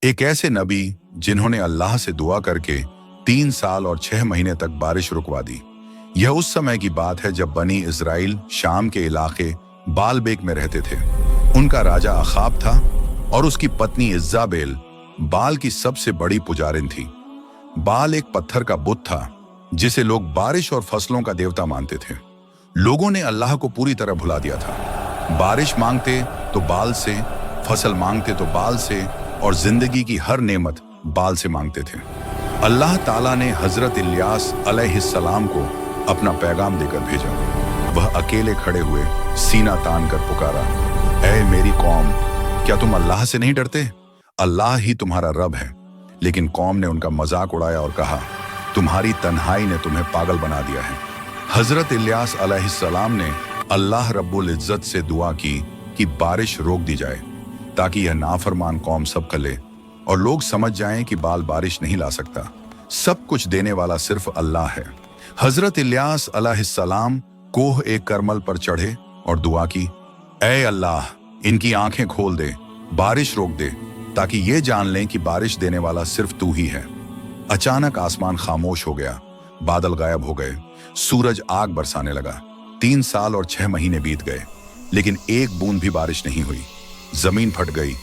एक ऐसे नबी जिन्होंने अल्लाह से दुआ करके 3 साल और 6 महीने तक बारिश रुकवा दी। यह उस समय की बात है जब बनी इज़राइल शाम के इलाके बालबेक में रहते थे। उनका राजा अखाब था और उसकी पत्नी इज़ाबेल बाल की सबसे बड़ी पुजारिन थी। बाल एक पत्थर का बुत था जिसे लोग बारिश और फसलों का देवता मानते थे। लोगों ने अल्लाह को पूरी तरह भुला दिया था। बारिश मांगते तो बाल से, फसल मांगते तो बाल से, और जिंदगी की हर नेमत बाल से मांगते थे। अल्लाह ताला ने हजरत इलियास अलैहिस्सलाम को अपना पैगाम देकर भेजा। वह अकेले खड़े हुए सीना तान कर पुकारा, ऐ मेरी कौम, क्या तुम अल्लाह से नहीं डरते? अल्लाह ही तुम्हारा रब है। लेकिन कौम ने उनका मजाक उड़ाया और कहा, तुम्हारी तन्हाई ने तुम्हें पागल बना दिया है। हजरत इलियास अलैहिस्सलाम ने अल्लाह रब्बुल इज्जत से दुआ की कि बारिश रोक दी जाए ताकि यह नाफरमान कौम सब कले और लोग समझ जाएं कि बाल बारिश नहीं ला सकता। सब कुछ देने वाला सिर्फ अल्लाह है। हजरत इलियास अलैहिस्सलाम कोह एक करमल पर चढ़े और दुआ की, ऐ अल्लाह, इनकी आंखें खोल दे, बारिश रोक दे ताकि ये जान लें कि बारिश देने वाला सिर्फ तू ही है। अचानक आसमान खामोश हो गया, बादल गायब हो गए, सूरज आग बरसाने लगा। 3 साल और 6 महीने बीत गए, लेकिन एक बूंद भी बारिश नहीं हुई। जमीन फट गई,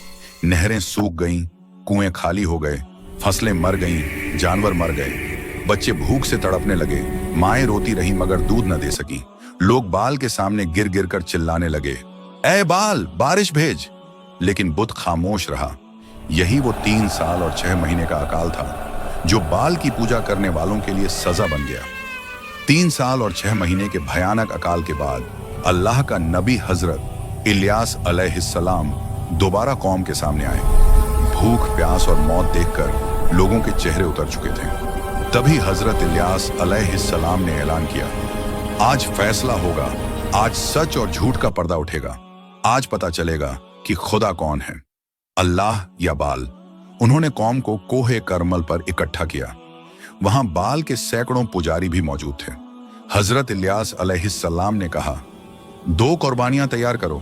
नहरें सूख गईं, कुएं खाली हो गए, फसलें मर गईं, जानवर मर गए, बच्चे भूख से तड़पने लगे, माएं रोती रहीं मगर दूध न दे सकी। लोग बाल के सामने गिर गिर कर चिल्लाने लगे, ऐ बाल, बारिश भेज। लेकिन बुत खामोश रहा। यही वो 3 साल और 6 महीने का अकाल था जो बाल की पूजा करने वालों के लिए सजा बन गया। 3 साल और 6 महीने के भयानक अकाल के बाद अल्लाह का नबी हजरत इलियास अलैहिस्सलाम दोबारा कौम के सामने आए। भूख, प्यास और मौत देखकर लोगों के चेहरे उतर चुके थे। तभी हजरत इलियास अलैहिस्सलाम ने ऐलान किया, आज फैसला होगा, आज सच और झूठ का पर्दा उठेगा। आज पता चलेगा कि खुदा कौन है, अल्लाह या बाल। उन्होंने कौम को कोहे करमल पर इकट्ठा किया। वहां बाल के सैकड़ों पुजारी भी मौजूद थे। हजरत इलियास अलैहिस्सलाम ने कहा, 2 कुर्बानियां तैयार करो,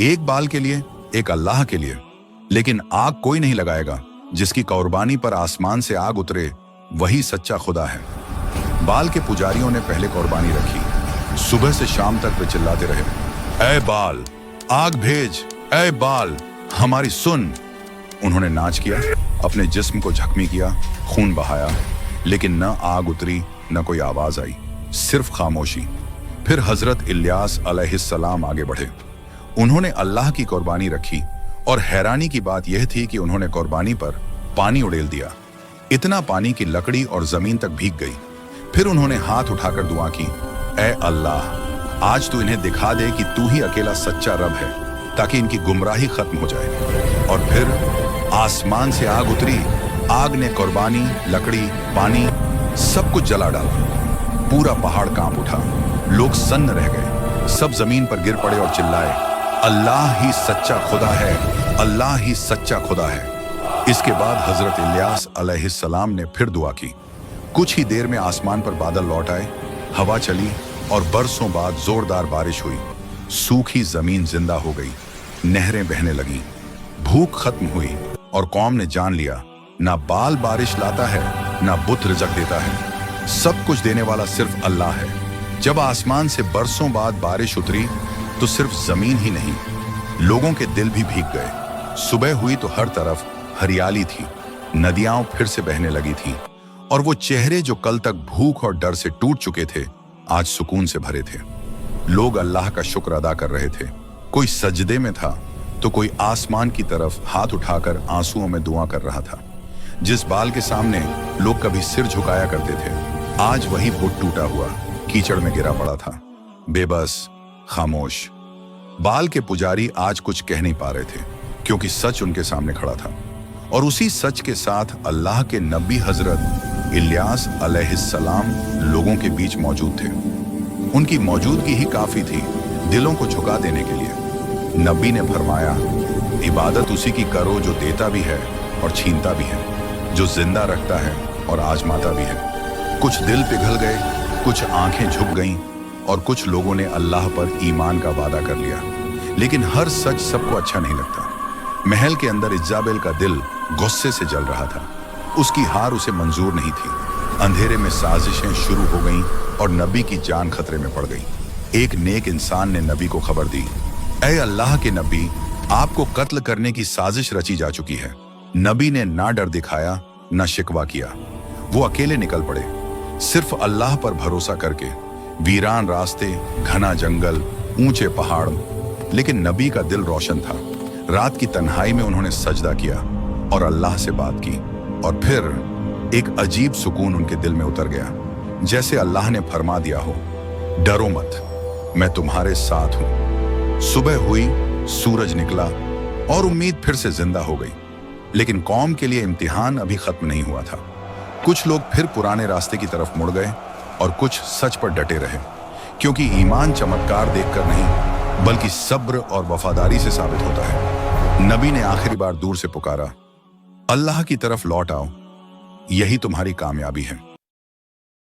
एक बाल के लिए, एक अल्लाह के लिए। लेकिन आग कोई नहीं लगाएगा। जिसकी कुर्बानी पर आसमान से आग उतरे वही सच्चा खुदा है। बाल के पुजारियों ने पहले कुर्बानी रखी। सुबह से शाम तक वे चिल्लाते रहे, ऐ बाल, आग भेज, ऐ बाल, हमारी सुन। उन्होंने नाच किया, अपने जिस्म को जख्मी किया, खून बहाया, लेकिन न आग उतरी, न कोई आवाज आई, सिर्फ खामोशी। फिर हजरत इलियास अलैहिस्सलाम आगे बढ़े। उन्होंने अल्लाह की कुर्बानी रखी और हैरानी की बात यह थी कि उन्होंने कुर्बानी पर पानी उड़ेल दिया। इतना पानी कि लकड़ी और जमीन तक भीग गई। फिर उन्होंने हाथ उठाकर दुआ की, ऐ अल्लाह, आज तू इन्हें दिखा दे कि तू ही अकेला सच्चा रब है ताकि इनकी गुमराही खत्म हो जाए। और फिर आसमान से आग उतरी। आग ने कुर्बानी, लकड़ी, पानी सब कुछ जला डाला। पूरा पहाड़ कांप उठा। लोग सन्न रह गए। सब जमीन पर गिर पड़े और चिल्लाए, अल्लाह ही सच्चा खुदा है, अल्लाह ही सच्चा खुदा है। इसके बाद हजरत इलियास अलैहिस्सलाम ने फिर दुआ की। कुछ ही देर में आसमान पर बादल लौट आए, हवा चली और बरसों बाद जोरदार बारिश हुई। सूखी जमीन जिंदा हो गई, नहरें बहने लगीं, भूख खत्म हुई और कौम ने जान लिया, ना बाल बारिश लाता है, ना बुत रिज़्क देता है। सब कुछ देने वाला सिर्फ अल्लाह है। जब आसमान से बरसों बाद बारिश उतरी तो सिर्फ जमीन ही नहीं, लोगों के दिल भी भीग गए। सुबह हुई तो हर तरफ हरियाली थी, नदियां फिर से बहने लगी थीं और वो चेहरे जो कल तक भूख और डर से टूट चुके थे आज सुकून से भरे थे। लोग अल्लाह का शुक्र अदा कर रहे थे। कोई सजदे में था तो कोई आसमान की तरफ हाथ उठाकर आंसुओं में दुआ कर रहा था। जिस बाल के सामने लोग कभी सिर झुकाया करते थे, आज वही बुत टूटा हुआ कीचड़ में गिरा पड़ा था, बेबस, खामोश। बाल के पुजारी आज कुछ कह नहीं पा रहे थे क्योंकि सच उनके सामने खड़ा था। और उसी सच के साथ अल्लाह के नबी हजरत इलियास अलैहिस्सलाम लोगों के बीच मौजूद थे। उनकी मौजूदगी ही काफी थी दिलों को झुका देने के लिए। नबी ने फरमाया, इबादत उसी की करो जो देता भी है और छीनता भी है, जो जिंदा रखता है और आजमाता भी है। कुछ दिल पिघल गए, कुछ आंखें झुक गईं और कुछ लोगों ने अल्लाह पर ईमान का वादा कर लिया। लेकिन हर सच सबको अच्छा नहीं लगता। महल के अंदर इजाबेल का दिल गुस्से से जल रहा था। उसकी हार उसे मंजूर नहीं थी। अंधेरे में साजिशें शुरू हो गईं और नबी की जान खतरे में पड़ गई। एक नेक इंसान ने नबी को खबर दी, ऐ अल्लाह के नबी, आपको कत्ल करने की साजिश रची जा चुकी है। नबी ने ना डर दिखाया ना शिकवा किया। वो अकेले निकल पड़े, सिर्फ अल्लाह पर भरोसा करके। वीरान रास्ते, घना जंगल, ऊंचे पहाड़, लेकिन नबी का दिल रोशन था। रात की तन्हाई में उन्होंने सजदा किया और अल्लाह से बात की, और फिर एक अजीब सुकून उनके दिल में उतर गया, जैसे अल्लाह ने फरमा दिया हो, डरो मत, मैं तुम्हारे साथ हूं। सुबह हुई, सूरज निकला और उम्मीद फिर से जिंदा हो गई। लेकिन कौम के लिए इम्तिहान अभी खत्म नहीं हुआ था। कुछ लोग फिर पुराने रास्ते की तरफ मुड़ गए और कुछ सच पर डटे रहे, क्योंकि ईमान चमत्कार देखकर नहीं बल्कि सब्र और वफादारी से साबित होता है। नबी ने आखिरी बार दूर से पुकारा, अल्लाह की तरफ लौट आओ, यही तुम्हारी कामयाबी है।